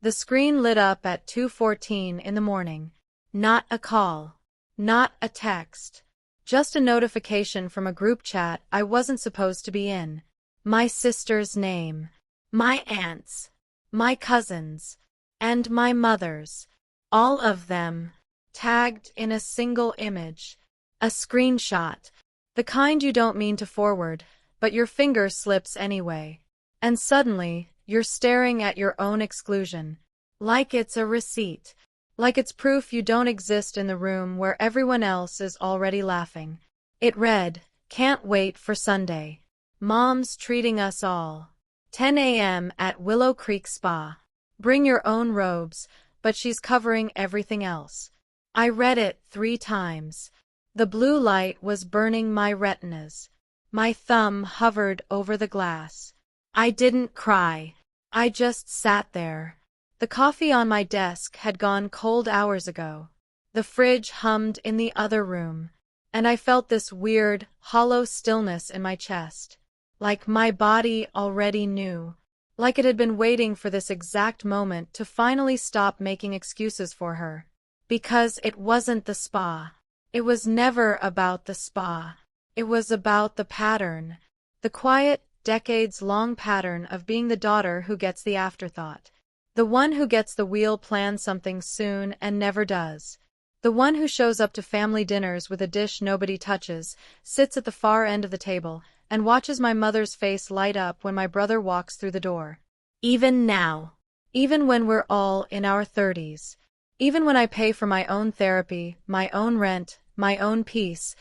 The screen lit up at 2:14 in the morning. Not a call. Not a text. Just a notification from a group chat I wasn't supposed to be in. My sister's name. My aunt's. My cousin's. And my mother's. All of them. Tagged in a single image. A screenshot. The kind you don't mean to forward, but your finger slips anyway. And suddenly, you're staring at your own exclusion. Like it's a receipt. Like it's proof you don't exist in the room where everyone else is already laughing. It read, "Can't wait for Sunday. Mom's treating us all. 10 a.m. at Willow Creek Spa. Bring your own robes," but she's covering everything else. I read it 3 times. The blue light was burning my retinas. My thumb hovered over the glass. I didn't cry. I just sat there. The coffee on my desk had gone cold hours ago. The fridge hummed in the other room, and I felt this weird, hollow stillness in my chest. Like my body already knew. Like it had been waiting for this exact moment to finally stop making excuses for her. Because it wasn't the spa. It was never about the spa. It was about the pattern. The quiet, decades-long pattern of being the daughter who gets the afterthought. The one who gets the wheel plan something soon and never does. The one who shows up to family dinners with a dish nobody touches, sits at the far end of the table, and watches my mother's face light up when my brother walks through the door. Even now. Even when we're all in our 30s. Even when I pay for my own therapy, my own rent, my own peace,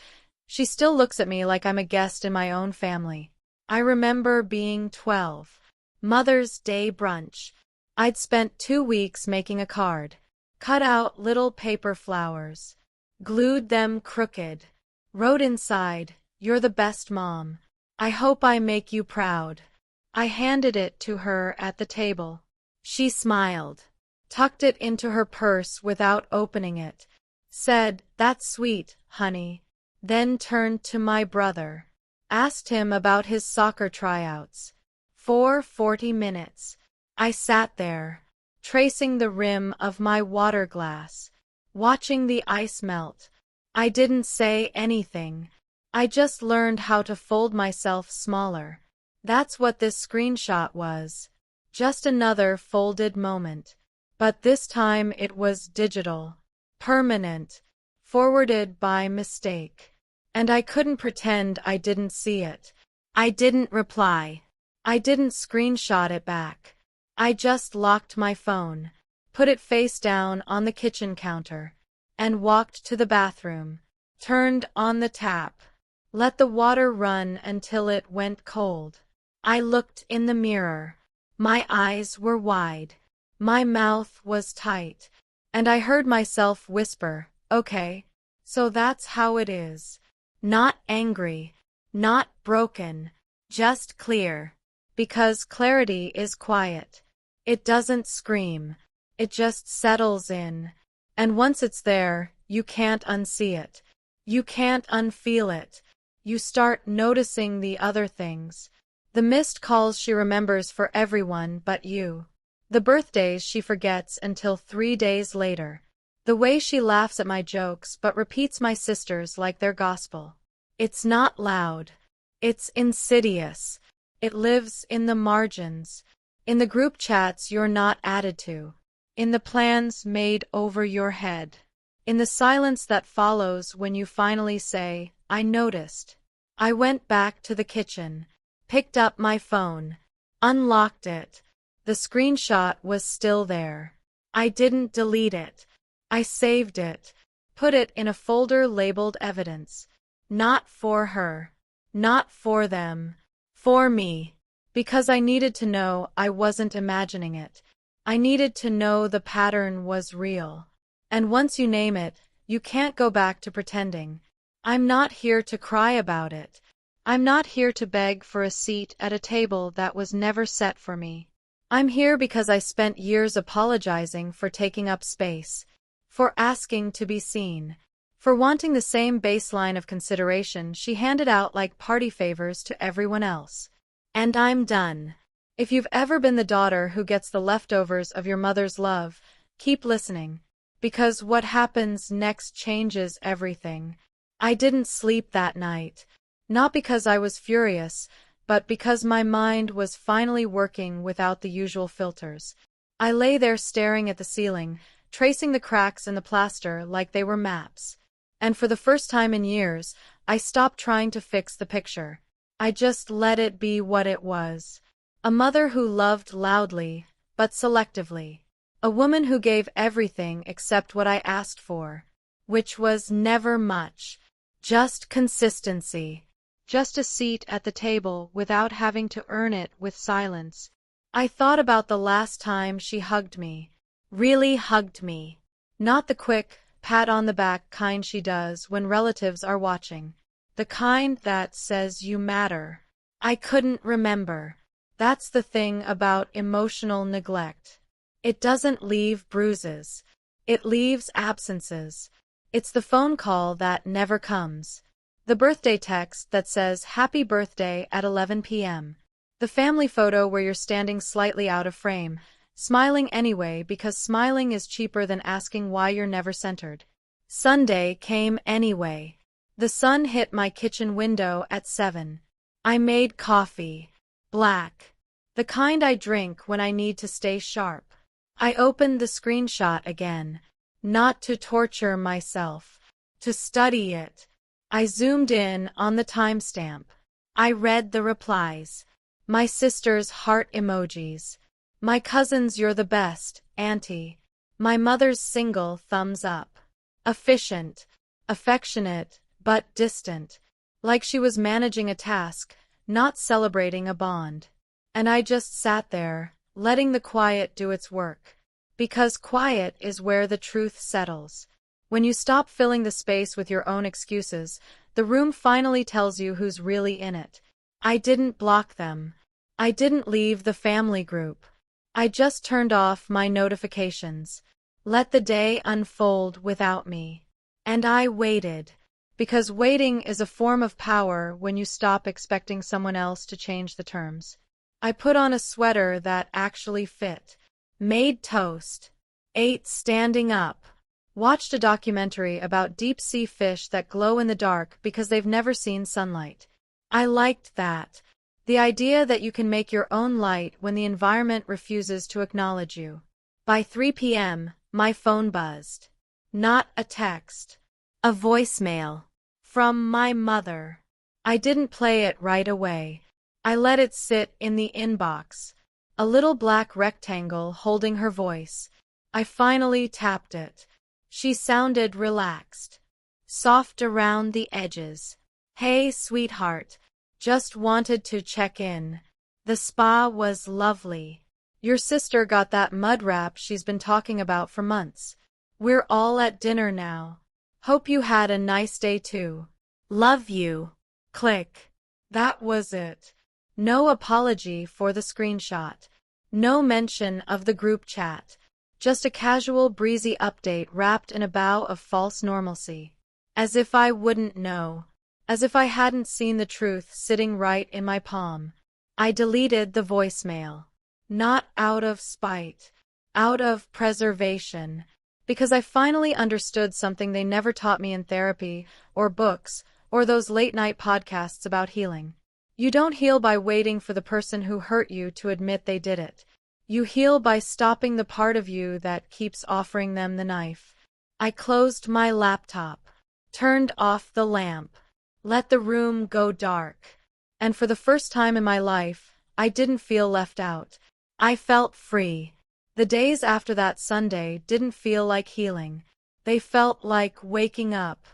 she still looks at me like I'm a guest in my own family. I remember being 12. Mother's Day brunch. I'd spent 2 weeks making a card. Cut out little paper flowers. Glued them crooked. Wrote inside, "You're the best mom. I hope I make you proud." I handed it to her at the table. She smiled. Tucked it into her purse without opening it. Said, "That's sweet, honey." Then turned to my brother. Asked him about his soccer tryouts. For 40 minutes. I sat there, tracing the rim of my water glass, watching the ice melt. I didn't say anything. I just learned how to fold myself smaller. That's what this screenshot was. Just another folded moment. But this time it was digital. Permanent. Forwarded by mistake. And I couldn't pretend I didn't see it. I didn't reply. I didn't screenshot it back. I just locked my phone, put it face down on the kitchen counter, and walked to the bathroom, turned on the tap, let the water run until it went cold. I looked in the mirror. My eyes were wide. My mouth was tight, and I heard myself whisper, "Okay, so that's how it is." Not angry, not broken, just clear. Because clarity is quiet. It doesn't scream. It just settles in. And once it's there, you can't unsee it. You can't unfeel it. You start noticing the other things. The missed calls she remembers for everyone but you. The birthdays she forgets until 3 days later. The way she laughs at my jokes but repeats my sister's like they're gospel. It's not loud. It's insidious. It lives in the margins. In the group chats you're not added to. In the plans made over your head. In the silence that follows when you finally say, "I noticed." I went back to the kitchen, picked up my phone, unlocked it. The screenshot was still there. I didn't delete it. I saved it, put it in a folder labeled evidence. Not for her. Not for them. For me. Because I needed to know I wasn't imagining it. I needed to know the pattern was real. And once you name it, you can't go back to pretending. I'm not here to cry about it. I'm not here to beg for a seat at a table that was never set for me. I'm here because I spent years apologizing for taking up space, for asking to be seen, for wanting the same baseline of consideration she handed out like party favors to everyone else. And I'm done. If you've ever been the daughter who gets the leftovers of your mother's love, keep listening, because what happens next changes everything. I didn't sleep that night, not because I was furious, but because my mind was finally working without the usual filters. I lay there staring at the ceiling, tracing the cracks in the plaster like they were maps. And for the first time in years, I stopped trying to fix the picture. I just let it be what it was. A mother who loved loudly, but selectively. A woman who gave everything except what I asked for, which was never much. Just consistency. Just a seat at the table without having to earn it with silence. I thought about the last time she hugged me. Really hugged me. Not the quick, pat on the back kind she does when relatives are watching. The kind that says you matter. I couldn't remember. That's the thing about emotional neglect. It doesn't leave bruises. It leaves absences. It's the phone call that never comes. The birthday text that says happy birthday at 11 p.m. The family photo where you're standing slightly out of frame, smiling anyway because smiling is cheaper than asking why you're never centered. Sunday came anyway. The sun hit my kitchen window at 7. I made coffee. Black. The kind I drink when I need to stay sharp. I opened the screenshot again. Not to torture myself. To study it. I zoomed in on the timestamp. I read the replies. My sister's heart emojis. My cousin's you're the best, auntie. My mother's single thumbs up. Efficient. Affectionate, but distant. Like she was managing a task, not celebrating a bond. And I just sat there, letting the quiet do its work. Because quiet is where the truth settles. When you stop filling the space with your own excuses, the room finally tells you who's really in it. I didn't block them. I didn't leave the family group. I just turned off my notifications. Let the day unfold without me. And I waited. Because waiting is a form of power when you stop expecting someone else to change the terms. I put on a sweater that actually fit. Made toast. Ate standing up. Watched a documentary about deep-sea fish that glow in the dark because they've never seen sunlight. I liked that. The idea that you can make your own light when the environment refuses to acknowledge you. By 3 p.m., my phone buzzed. Not a text. A voicemail. From my mother. I didn't play it right away. I let it sit in the inbox. A little black rectangle holding her voice. I finally tapped it. She sounded relaxed. Soft around the edges. Hey, sweetheart. Just wanted to check in. The spa was lovely. Your sister got that mud wrap she's been talking about for months. We're all at dinner now. Hope you had a nice day too. Love you. Click. That was it. No apology for the screenshot. No mention of the group chat. Just a casual, breezy update wrapped in a bow of false normalcy. As if I wouldn't know. As if I hadn't seen the truth sitting right in my palm. I deleted the voicemail. Not out of spite. Out of preservation. Because I finally understood something they never taught me in therapy, or books, or those late-night podcasts about healing. You don't heal by waiting for the person who hurt you to admit they did it. You heal by stopping the part of you that keeps offering them the knife. I closed my laptop. Turned off the lamp. Let the room go dark. And for the first time in my life, I didn't feel left out. I felt free. The days after that Sunday didn't feel like healing. They felt like waking up.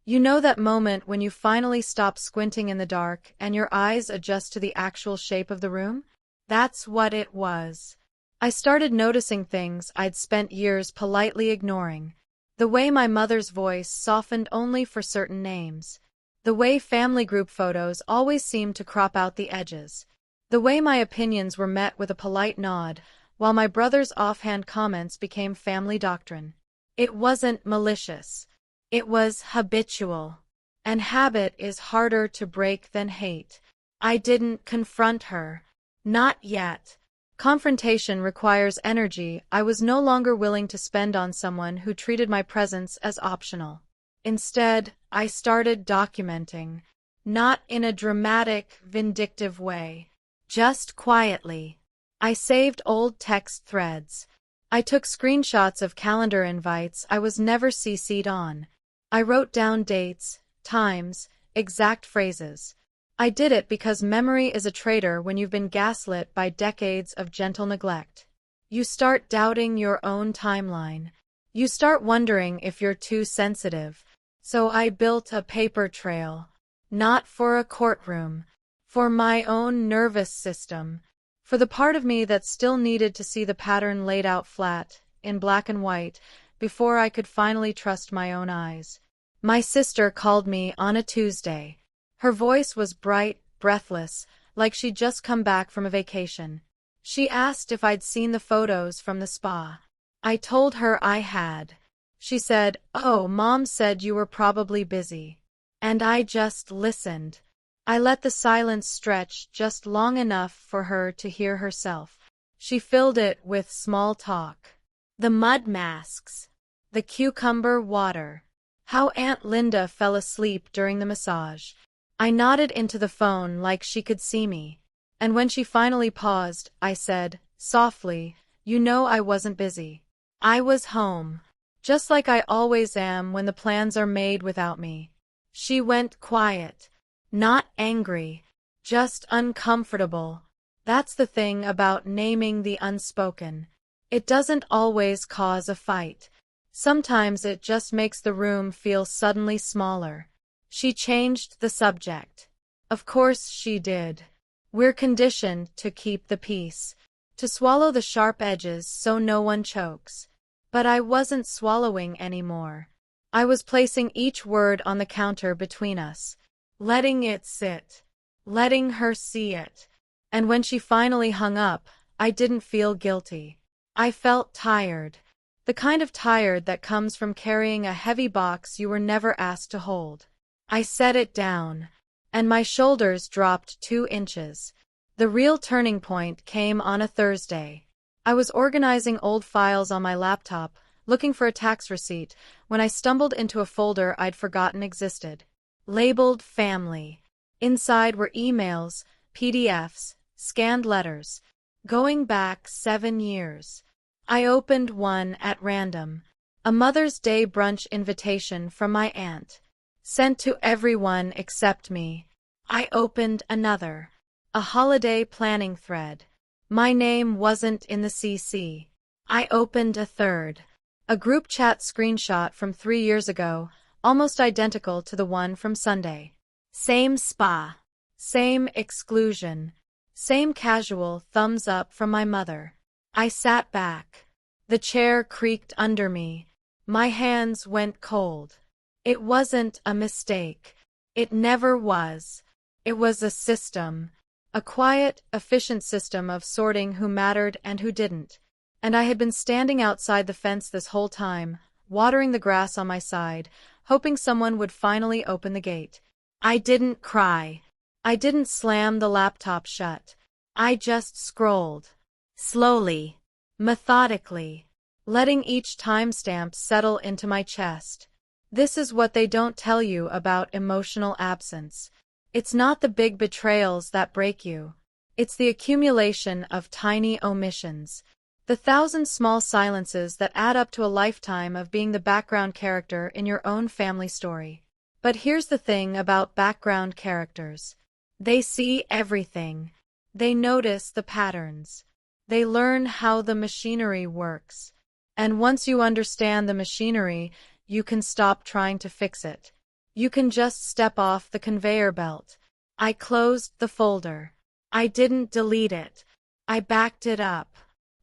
You know that moment when you finally stop squinting in the dark and your eyes adjust to the actual shape of the room? That's what it was. I started noticing things I'd spent years politely ignoring. The way my mother's voice softened only for certain names. The way family group photos always seemed to crop out the edges. The way my opinions were met with a polite nod, while my brother's offhand comments became family doctrine. It wasn't malicious. It was habitual. And habit is harder to break than hate. I didn't confront her. Not yet. Confrontation requires energy I was no longer willing to spend on someone who treated my presence as optional. Instead, I started documenting, not in a dramatic, vindictive way, just quietly. I saved old text threads. I took screenshots of calendar invites I was never CC'd on. I wrote down dates, times, exact phrases. I did it because memory is a traitor when you've been gaslit by decades of gentle neglect. You start doubting your own timeline. You start wondering if you're too sensitive. So I built a paper trail. Not for a courtroom. For my own nervous system. For the part of me that still needed to see the pattern laid out flat, in black and white, before I could finally trust my own eyes. My sister called me on a Tuesday. Her voice was bright, breathless, like she'd just come back from a vacation. She asked if I'd seen the photos from the spa. I told her I had. She said, "Oh, Mom said you were probably busy." And I just listened. I let the silence stretch just long enough for her to hear herself. She filled it with small talk. The mud masks. The cucumber water. How Aunt Linda fell asleep during the massage. I nodded into the phone like she could see me. And when she finally paused, I said, softly, "You know I wasn't busy. I was home. Just like I always am when the plans are made without me." She went quiet. Not angry. Just uncomfortable. That's the thing about naming the unspoken. It doesn't always cause a fight. Sometimes it just makes the room feel suddenly smaller. She changed the subject. Of course she did. We're conditioned to keep the peace, to swallow the sharp edges so no one chokes. But I wasn't swallowing anymore. I was placing each word on the counter between us, letting it sit, letting her see it. And when she finally hung up, I didn't feel guilty. I felt tired. The kind of tired that comes from carrying a heavy box you were never asked to hold. I set it down, and my shoulders dropped 2 inches. The real turning point came on a Thursday. I was organizing old files on my laptop, looking for a tax receipt, when I stumbled into a folder I'd forgotten existed. Labeled Family. Inside were emails, PDFs, scanned letters, going back 7 years. I opened one at random. A Mother's Day brunch invitation from my aunt. Sent to everyone except me. I opened another. A holiday planning thread. My name wasn't in the CC. I opened a third. A group chat screenshot from 3 years ago, almost identical to the one from Sunday. Same spa. Same exclusion. Same casual thumbs up from my mother. I sat back. The chair creaked under me. My hands went cold. It wasn't a mistake. It never was. It was a system. A quiet, efficient system of sorting who mattered and who didn't. And I had been standing outside the fence this whole time, watering the grass on my side, hoping someone would finally open the gate. I didn't cry. I didn't slam the laptop shut. I just scrolled. Slowly. Methodically. Letting each timestamp settle into my chest. This is what they don't tell you about emotional absence. It's not the big betrayals that break you. It's the accumulation of tiny omissions. The 1,000 small silences that add up to a lifetime of being the background character in your own family story. But here's the thing about background characters. They see everything. They notice the patterns. They learn how the machinery works. And once you understand the machinery, you can stop trying to fix it. You can just step off the conveyor belt. I closed the folder. I didn't delete it. I backed it up.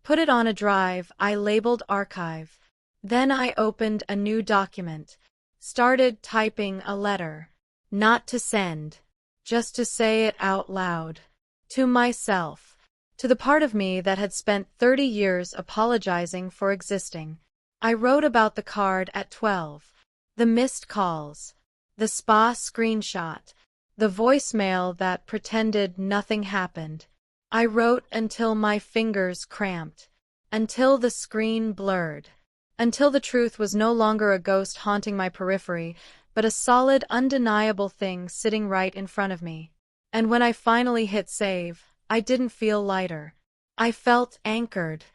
Put it on a drive I labeled archive. Then I opened a new document. Started typing a letter. Not to send. Just to say it out loud. To myself. To the part of me that had spent 30 years apologizing for existing. I wrote about the card at 12. The missed calls. The spa screenshot. The voicemail that pretended nothing happened. I wrote until my fingers cramped, until the screen blurred, until the truth was no longer a ghost haunting my periphery, but a solid, undeniable thing sitting right in front of me. And when I finally hit save, I didn't feel lighter. I felt anchored,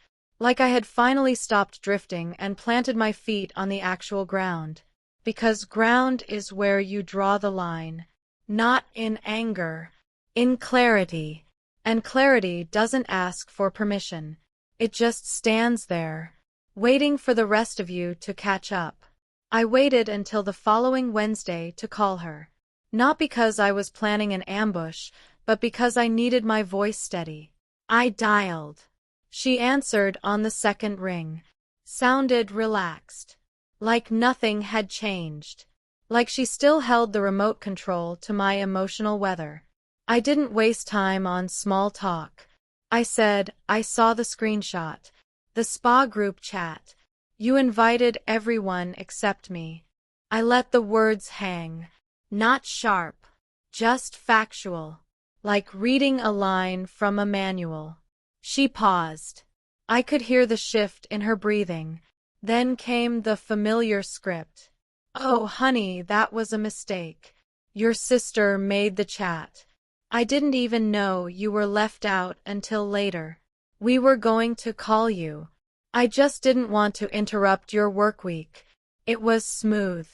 like I had finally stopped drifting and planted my feet on the actual ground. Because ground is where you draw the line, not in anger, in clarity. And clarity doesn't ask for permission. It just stands there, waiting for the rest of you to catch up. I waited until the following Wednesday to call her. Not because I was planning an ambush, but because I needed my voice steady. I dialed. She answered on the second ring. Sounded relaxed. Like nothing had changed. Like she still held the remote control to my emotional weather. I didn't waste time on small talk. I said, I saw the screenshot. The spa group chat. You invited everyone except me. I let the words hang. Not sharp. Just factual. Like reading a line from a manual. She paused. I could hear the shift in her breathing. Then came the familiar script. Oh, honey, that was a mistake. Your sister made the chat. I didn't even know you were left out until later. We were going to call you. I just didn't want to interrupt your work week. It was smooth,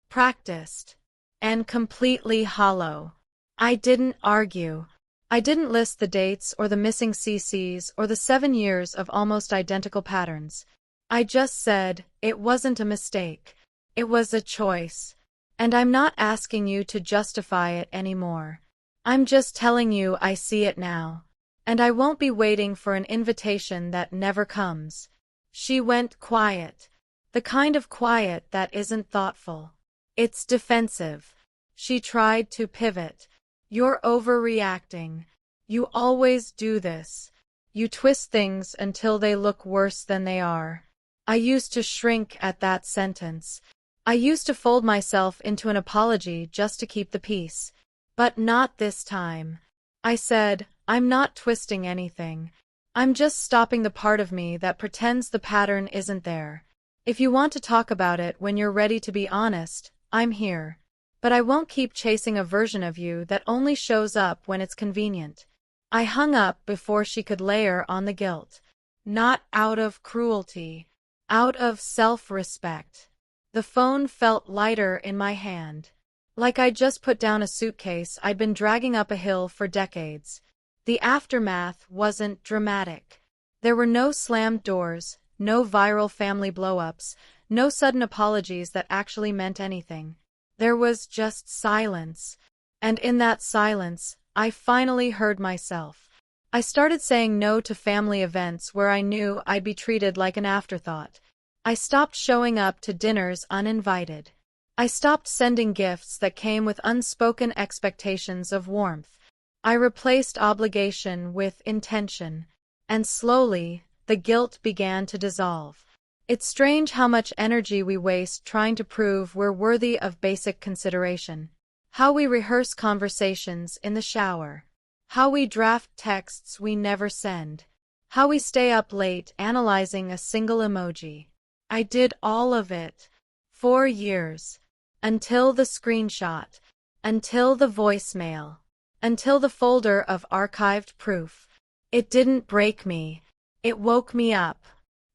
practiced, and completely hollow. I didn't argue. I didn't list the dates or the missing CCs or the 7 years of almost identical patterns. I just said, it wasn't a mistake. It was a choice. And I'm not asking you to justify it anymore. I'm just telling you I see it now. And I won't be waiting for an invitation that never comes. She went quiet. The kind of quiet that isn't thoughtful. It's defensive. She tried to pivot. You're overreacting. You always do this. You twist things until they look worse than they are. I used to shrink at that sentence. I used to fold myself into an apology just to keep the peace. But not this time. I said, I'm not twisting anything. I'm just stopping the part of me that pretends the pattern isn't there. If you want to talk about it when you're ready to be honest, I'm here. But I won't keep chasing a version of you that only shows up when it's convenient. I hung up before she could layer on the guilt. Not out of cruelty. Out of self-respect. The phone felt lighter in my hand. Like I'd just put down a suitcase I'd been dragging up a hill for decades. The aftermath wasn't dramatic. There were no slammed doors, no viral family blow-ups, no sudden apologies that actually meant anything. There was just silence. And in that silence, I finally heard myself. I started saying no to family events where I knew I'd be treated like an afterthought. I stopped showing up to dinners uninvited. I stopped sending gifts that came with unspoken expectations of warmth. I replaced obligation with intention. And slowly, the guilt began to dissolve. It's strange how much energy we waste trying to prove we're worthy of basic consideration. How we rehearse conversations in the shower. How we draft texts we never send. How we stay up late analyzing a single emoji. I did all of it. 4 years. Until the screenshot. Until the voicemail. Until the folder of archived proof. It didn't break me. It woke me up.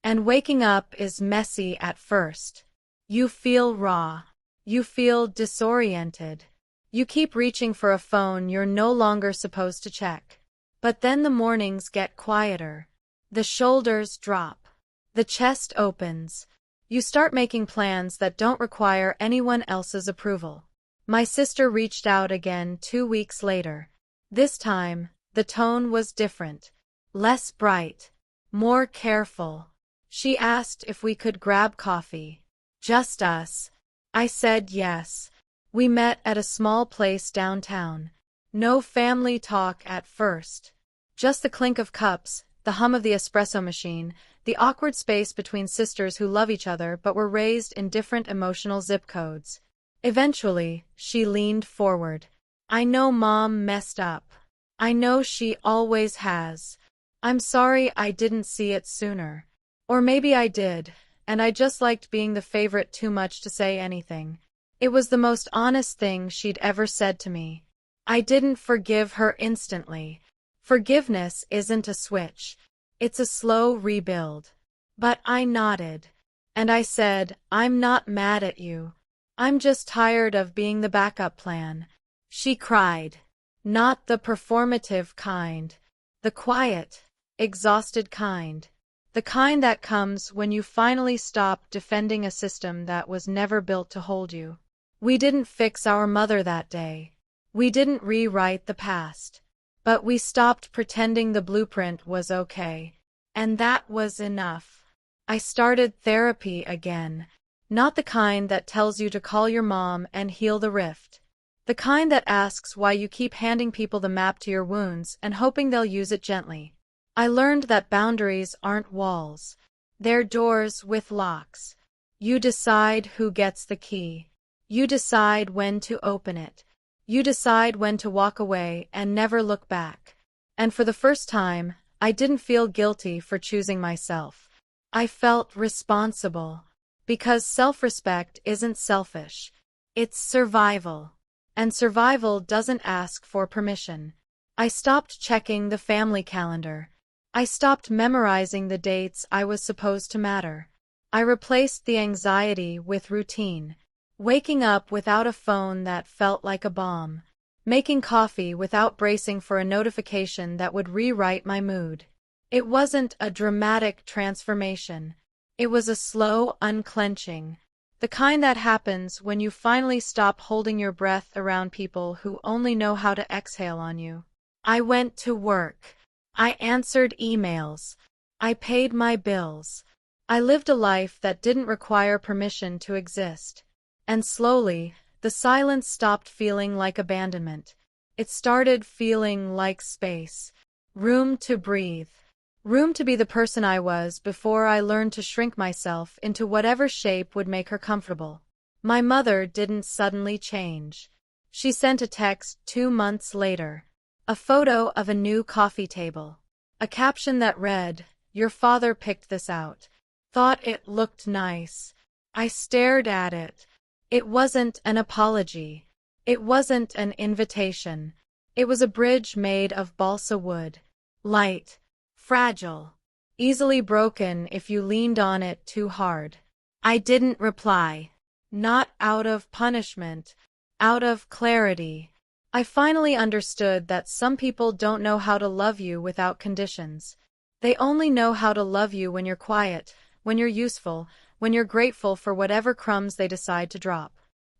And waking up is messy at first. You feel raw. You feel disoriented. You keep reaching for a phone you're no longer supposed to check. But then the mornings get quieter. The shoulders drop. The chest opens. You start making plans that don't require anyone else's approval. My sister reached out again 2 weeks later. This time, the tone was different. Less bright. More careful. She asked if we could grab coffee. Just us. I said yes. We met at a small place downtown. No family talk at first. Just the clink of cups, the hum of the espresso machine, the awkward space between sisters who love each other but were raised in different emotional zip codes. Eventually, she leaned forward. I know Mom messed up. I know she always has. I'm sorry I didn't see it sooner. Or maybe I did, and I just liked being the favorite too much to say anything. It was the most honest thing she'd ever said to me. I didn't forgive her instantly. Forgiveness isn't a switch. It's a slow rebuild. But I nodded. And I said, I'm not mad at you. I'm just tired of being the backup plan. She cried. Not the performative kind. The quiet, exhausted kind. The kind that comes when you finally stop defending a system that was never built to hold you. We didn't fix our mother that day. We didn't rewrite the past. But we stopped pretending the blueprint was okay. And that was enough. I started therapy again. Not the kind that tells you to call your mom and heal the rift. The kind that asks why you keep handing people the map to your wounds and hoping they'll use it gently. I learned that boundaries aren't walls. They're doors with locks. You decide who gets the key. You decide when to open it. You decide when to walk away and never look back. And for the first time, I didn't feel guilty for choosing myself. I felt responsible. Because self-respect isn't selfish. It's survival. And survival doesn't ask for permission. I stopped checking the family calendar. I stopped memorizing the dates I was supposed to matter. I replaced the anxiety with routine. Waking up without a phone that felt like a bomb. Making coffee without bracing for a notification that would rewrite my mood. It wasn't a dramatic transformation. It was a slow unclenching. The kind that happens when you finally stop holding your breath around people who only know how to exhale on you. I went to work. I answered emails. I paid my bills. I lived a life that didn't require permission to exist. And slowly, the silence stopped feeling like abandonment. It started feeling like space. Room to breathe. Room to be the person I was before I learned to shrink myself into whatever shape would make her comfortable. My mother didn't suddenly change. She sent a text 2 months later. A photo of a new coffee table. A caption that read, "Your father picked this out. Thought it looked nice." I stared at it. It wasn't an apology. It wasn't an invitation. It was a bridge made of balsa wood. Light. Fragile. Easily broken if you leaned on it too hard. I didn't reply. Not out of punishment. Out of clarity. I finally understood that some people don't know how to love you without conditions. They only know how to love you when you're quiet, when you're useful, when you're grateful for whatever crumbs they decide to drop.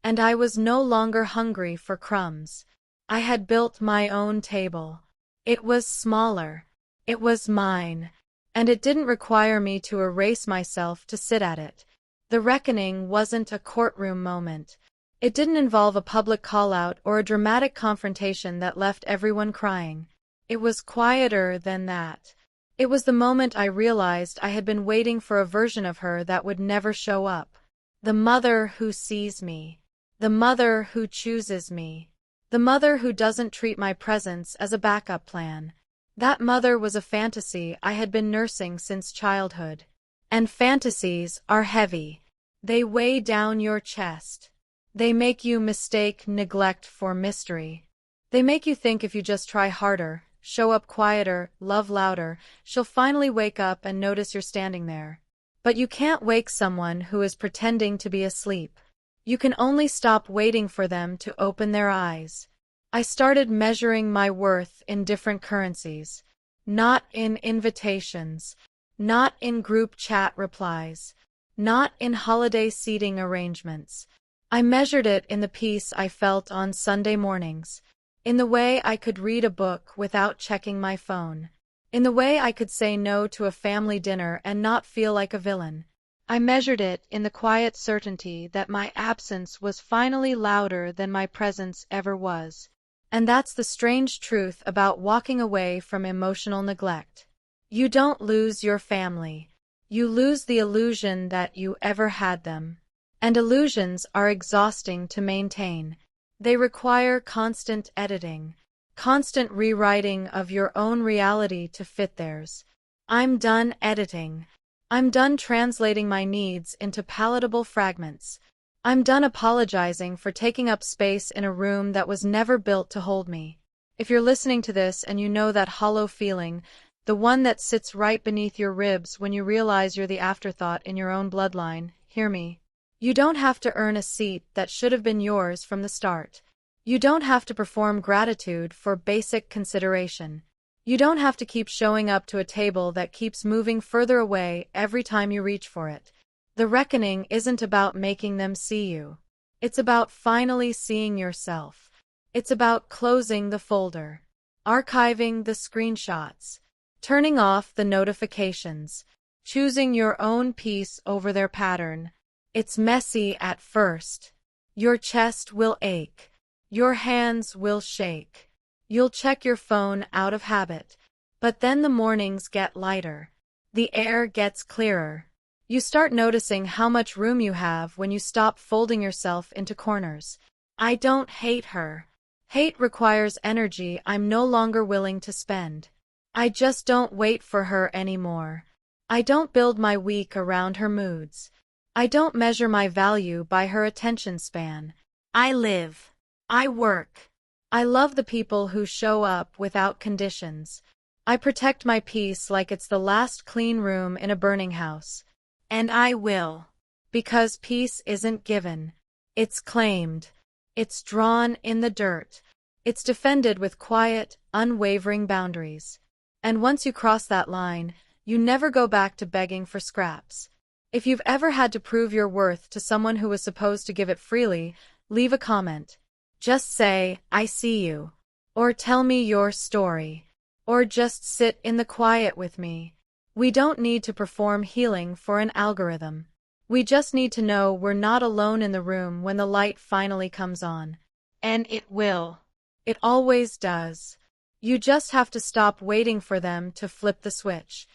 And I was no longer hungry for crumbs. I had built my own table. It was smaller. It was mine. And it didn't require me to erase myself to sit at it. The reckoning wasn't a courtroom moment. It didn't involve a public call-out or a dramatic confrontation that left everyone crying. It was quieter than that. It was the moment I realized I had been waiting for a version of her that would never show up. The mother who sees me. The mother who chooses me. The mother who doesn't treat my presence as a backup plan. That mother was a fantasy I had been nursing since childhood. And fantasies are heavy. They weigh down your chest. They make you mistake neglect for mystery. They make you think if you just try harder, show up quieter, love louder, she'll finally wake up and notice you're standing there. But you can't wake someone who is pretending to be asleep. You can only stop waiting for them to open their eyes. I started measuring my worth in different currencies. Not in invitations. Not in group chat replies. Not in holiday seating arrangements. I measured it in the peace I felt on Sunday mornings. In the way I could read a book without checking my phone. In the way I could say no to a family dinner and not feel like a villain. I measured it in the quiet certainty that my absence was finally louder than my presence ever was. And that's the strange truth about walking away from emotional neglect. You don't lose your family. You lose the illusion that you ever had them. And illusions are exhausting to maintain. They require constant editing, constant rewriting of your own reality to fit theirs. I'm done editing. I'm done translating my needs into palatable fragments. I'm done apologizing for taking up space in a room that was never built to hold me. If you're listening to this and you know that hollow feeling, the one that sits right beneath your ribs when you realize you're the afterthought in your own bloodline, hear me. You don't have to earn a seat that should have been yours from the start. You don't have to perform gratitude for basic consideration. You don't have to keep showing up to a table that keeps moving further away every time you reach for it. The reckoning isn't about making them see you. It's about finally seeing yourself. It's about closing the folder, archiving the screenshots, turning off the notifications, choosing your own peace over their pattern. It's messy at first. Your chest will ache. Your hands will shake. You'll check your phone out of habit. But then the mornings get lighter. The air gets clearer. You start noticing how much room you have when you stop folding yourself into corners. I don't hate her. Hate requires energy I'm no longer willing to spend. I just don't wait for her anymore. I don't build my week around her moods. I don't measure my value by her attention span. I live. I work. I love the people who show up without conditions. I protect my peace like it's the last clean room in a burning house. And I will. Because peace isn't given. It's claimed. It's drawn in the dirt. It's defended with quiet, unwavering boundaries. And once you cross that line, you never go back to begging for scraps. If you've ever had to prove your worth to someone who was supposed to give it freely, leave a comment. Just say, I see you. Or tell me your story. Or just sit in the quiet with me. We don't need to perform healing for an algorithm. We just need to know we're not alone in the room when the light finally comes on. And it will. It always does. You just have to stop waiting for them to flip the switch.